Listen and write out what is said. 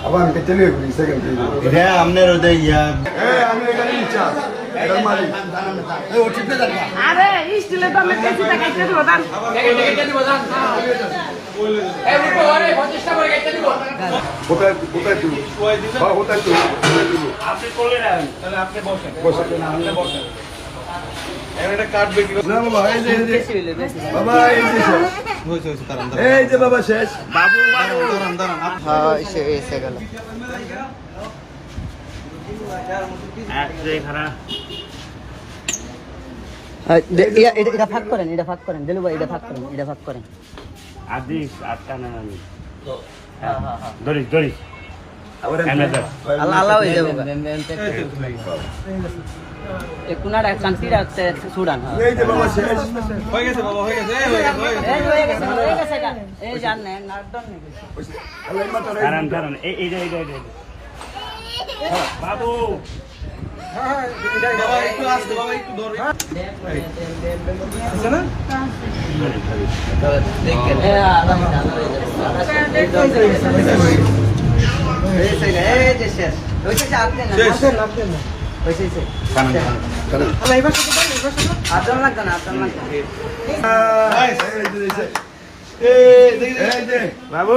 আবার আমি কেটে নিয়ে ঘুরি সেকেন্ড এটা আপনার ওদের ইয়া আমি এখানে নিচ্ছি এটার মালিক ও টিপে দেন আরে স্টিলের দামে কেজি টাকা কেটে দিব দাম কেটে দিব দাম এই রূপো আরে 50 টাকা করে কেটে দিব কোথায় তুই হ্যাঁ কোথায় তুই আপনি করলে না তাহলে আপনি বসেন না আপনি বসেন এটা কাটবে কি না বাবা এই যে বাবা এই যে এই যে বাবা শেষ বাবু দাঁড়ান হ্যাঁ এসে গেল এটা ভাগ করেন দিলু ভাই এটা ভাগ করেন আদিস আটটা না ধরিস আল্লাহ হয়ে যাবে কোনাটা কান্তি রাখতে সুড়ান এই যে বাবা শেষ হয়ে গেছে বাবা হয়ে গেছে এই জান না নাটন নাকি কারণ এই বাবু বাবা একটু আসতে বাবা একটু ধরে আছে না দেখেন এই যে শেষ হইছে আপনি না হইছে আল্লাহ এবার কত দাম আদর লাগবে না এই যে বাবু